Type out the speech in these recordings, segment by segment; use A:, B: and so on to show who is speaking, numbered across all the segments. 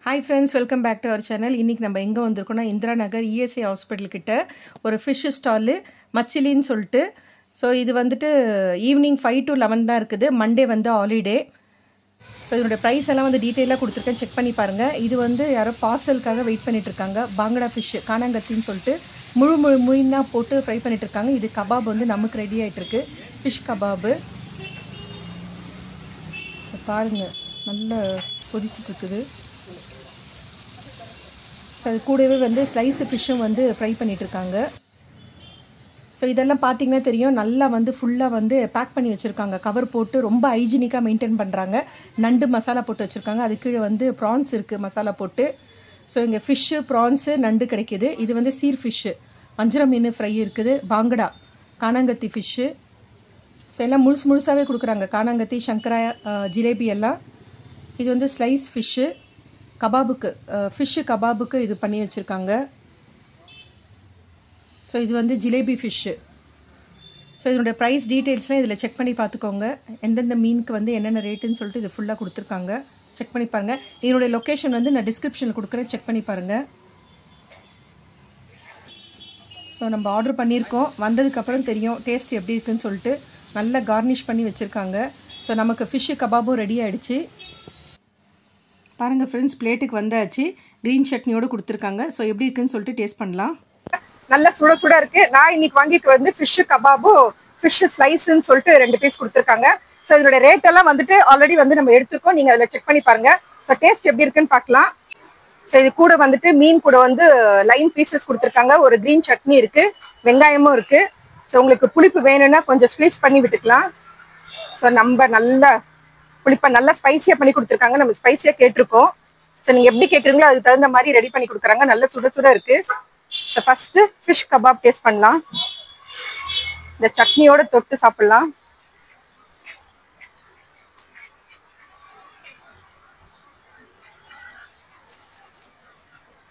A: Hi friends, welcome back to our channel. இன்னைக்கு நம்ம எங்க வந்திருக்கோம்னா இந்திரா நகர் ESI ஹாஸ்பிடல் கிட்ட ஒரு ஃபிஷ் ஸ்டால் மச்சிலின்னு சொல்லிட்டு. ஸோ இது வந்துட்டு ஈவினிங் 5 to 11 தான் இருக்குது. மண்டே வந்து ஹாலிடே. ஸோ இதோட ப்ரைஸ் எல்லாம் வந்து டீட்டெயிலாக கொடுத்துருக்கேன், செக் பண்ணி பாருங்கள். இது வந்து யாரோ பார்சலுக்காக வெயிட் பண்ணிட்டு இருக்காங்க. பாங்கடா ஃபிஷ் கானாங்கத்தின்னு சொல்லிட்டு முழு மீனாக போட்டு ஃப்ரை பண்ணிட்டு இருக்காங்க. இது கபாப் வந்து நமக்கு ரெடி ஆகிட்டு இருக்கு, ஃபிஷ் கபாபு. பாருங்கள், நல்லா கொதிச்சுட்டு இருக்குது. அது கூடவே வந்து ஸ்லைஸ் ஃபிஷ்ஷும் வந்து ஃப்ரை பண்ணிகிட்ருக்காங்க. ஸோ இதெல்லாம் பார்த்திங்கன்னா தெரியும், நல்லா வந்து ஃபுல்லாக வந்து பேக் பண்ணி வச்சுருக்காங்க, கவர் போட்டு ரொம்ப ஹைஜீனிக்காக மெயின்டைன் பண்ணுறாங்க. நண்டு மசாலா போட்டு வச்சுருக்காங்க, அது கீழே வந்து ப்ரான்ஸ் இருக்குது மசாலா போட்டு. ஸோ இங்கே ஃபிஷ்ஷு, ப்ரான்ஸு, நண்டு கிடைக்கிது. இது வந்து சீர் ஃபிஷ்ஷு, வஞ்சரம் மீன் ஃப்ரை இருக்குது, பாங்கடா கானாங்கத்தி ஃபிஷ்ஷு. ஸோ எல்லாம் முழுசாகவே கொடுக்குறாங்க, கானாங்கத்தி, சங்கரா, ஜிலேபி எல்லாம். இது வந்து ஸ்லைஸ் ஃபிஷ்ஷு கபாபுக்கு, ஃபிஷ்ஷு கபாபுக்கு இது பண்ணி வச்சுருக்காங்க. ஸோ இது வந்து ஜிலேபி ஃபிஷ்ஷு. ஸோ இதனுடைய ப்ரைஸ் டீட்டெயில்ஸ்லாம் இதில் செக் பண்ணி பார்த்துக்கோங்க. எந்தெந்த மீனுக்கு வந்து என்னென்ன ரேட்டுன்னு சொல்லிட்டு இது ஃபுல்லாக கொடுத்துருக்காங்க, செக் பண்ணி பாருங்கள். இதனுடைய லொக்கேஷன் வந்து நான் டிஸ்கிரிப்ஷனில் கொடுக்குறேன், செக் பண்ணி பாருங்கள். ஸோ நம்ம ஆர்டர் பண்ணியிருக்கோம், வந்ததுக்கப்புறம் தெரியும் டேஸ்ட் எப்படி இருக்குன்னு சொல்லிட்டு. நல்லா கார்னிஷ் பண்ணி வச்சுருக்காங்க. ஸோ நமக்கு ஃபிஷ்ஷு கபாபும் ரெடி ஆகிடுச்சு. பாருங்கள் ஃப்ரெண்ட்ஸ், பிளேட்டுக்கு வந்தாச்சு. க்ரீன் சட்னியோடு கொடுத்துருக்காங்க. ஸோ எப்படி இருக்குன்னு சொல்லிட்டு டேஸ்ட் பண்ணலாம்.
B: நல்ல சுட சுட இருக்கு. நான் இன்னைக்கு வாங்கிட்டு வந்து ஃபிஷ் கபாபும் ஃபிஷ் ஸ்லைஸ்ன்னு சொல்லிட்டு 2 பீஸ் கொடுத்துருக்காங்க. ஸோ இதோட ரேட் எல்லாம் வந்துட்டு ஆல்ரெடி வந்து நம்ம எடுத்துருக்கோம், நீங்கள் அதில் செக் பண்ணி பாருங்க. ஸோ டேஸ்ட் எப்படி இருக்குன்னு பார்க்கலாம். ஸோ இது கூட வந்துட்டு மீன் கூட வந்து லைன் பீசஸ் கொடுத்துருக்காங்க, ஒரு க்ரீன் சட்னி இருக்கு, வெங்காயமும் இருக்கு. ஸோ உங்களுக்கு புளிப்பு வேணும்னா கொஞ்சம் ஸ்க்வீஸ் பண்ணி விட்டுக்கலாம். ஸோ நம்ம நல்லா புளிப்பா நல்லா ஸ்பைசியா பண்ணி கொடுத்துருக்காங்க, நம்ம ஸ்பைசியா கேட்டிருக்கோம். ஸோ நீங்க எப்படி கேட்குறீங்களோ அதுக்கு தகுந்த மாதிரி ரெடி பண்ணி கொடுக்குறாங்க. நல்ல சுட சுட இருக்கு. So first fish kebab taste பண்ணலாம். இந்த சட்னியோட தொட்டு சாப்பிடலாம்.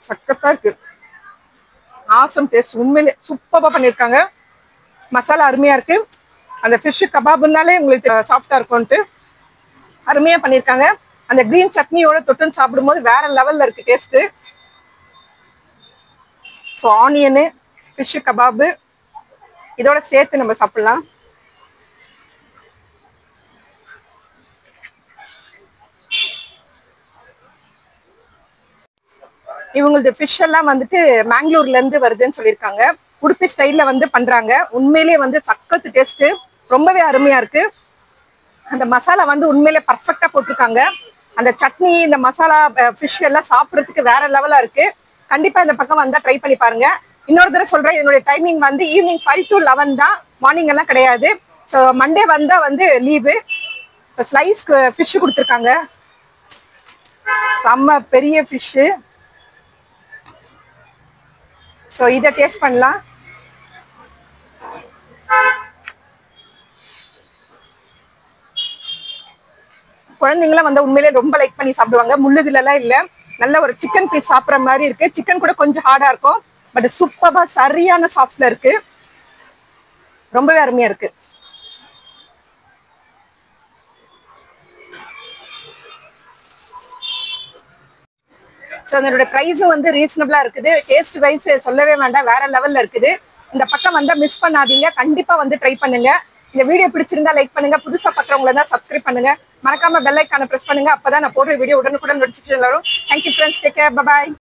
B: சக்கத்தா இருக்கு, ஆசம் டேஸ்ட், உண்மையிலே சூப்பரா பண்ணியிருக்காங்க. மசாலா அருமையா இருக்கு. அந்த ஃபிஷ் கபாப்னாலே உங்களுக்கு சாஃப்டா இருக்கும்ட்டு அருமையா பண்ணியிருக்காங்க. அந்த கிரீன் சட்னியோட தொட்டுன்னு சாப்பிடும்போது வேற லெவல்ல இருக்கு taste. So onion, fish kebab இதோட சேர்த்து நம்ம சாப்பிடலாம். இவங்களது ஃபிஷ் எல்லாம் வந்துட்டு மேங்களூர்ல இருந்து வருதுன்னு சொல்லியிருக்காங்க. உடுப்பி ஸ்டைல்ல வந்து பண்றாங்க. உண்மையிலேயே வந்து சக்கத்து டேஸ்ட், ரொம்பவே அருமையா இருக்கு. அந்த மசாலா வந்து உண்மையிலே பர்ஃபெக்டா போட்டிருக்காங்க. அந்த சட்னி, இந்த மசாலா, ஃபிஷ் எல்லாம் சாப்பிட்றதுக்கு வேற லெவலா இருக்கு. கண்டிப்பா இந்த பக்கம் வந்தா ட்ரை பண்ணி பாருங்க. இன்னொரு தடவை சொல்றேன், என்னுடைய டைமிங் வந்து ஈவினிங் 5 to 11 தான், மார்னிங் எல்லாம் கிடையாது. ஸோ மண்டே வந்தா வந்து லீவு. ஸோ ஸ்லைஸ் ஃபிஷ் கொடுத்துருக்காங்க, செம்ம பெரிய ஃபிஷ்ஷு. ஸோ இதை டேஸ்ட் பண்ணலாம். குழந்தைங்களாம் வந்து உண்மையிலே ரொம்ப லைக் பண்ணி சாப்பிடுவாங்க. முள்ளுகளெல்லாம் இல்லை, நல்ல ஒரு சிக்கன் பீஸ் சாப்பிட்ற மாதிரி இருக்கு. சிக்கன் கூட கொஞ்சம் ஹார்டா இருக்கும், பட் சூப்பரா சரியான சாஃப்ட்ல இருக்கு, ரொம்பவே அருமையா இருக்கு. ஸோ அதோட ப்ரைஸும் வந்து ரீசனபிளா இருக்குது. டேஸ்ட் வைஸ் சொல்லவே வேண்டாம், வேற லெவல்ல இருக்குது. இந்த பக்கம் வந்தா மிஸ் பண்ணாதீங்க, கண்டிப்பா வந்து ட்ரை பண்ணுங்க. இந்த வீடியோ பிடிச்சிருந்தா லைக் பண்ணுங்க, புதுசா பார்க்குறவங்கள தான் சப்ஸ்கிரைப் பண்ணுங்க, மறக்காம பெல் ஐக்கானை பிரஸ் பண்ணுங்க. அப்பதான் நான் போடுற வீடியோ உடனுக்குடன் நோட்டிஃபிகேஷன் வரும். Thank you friends, take care, bye bye.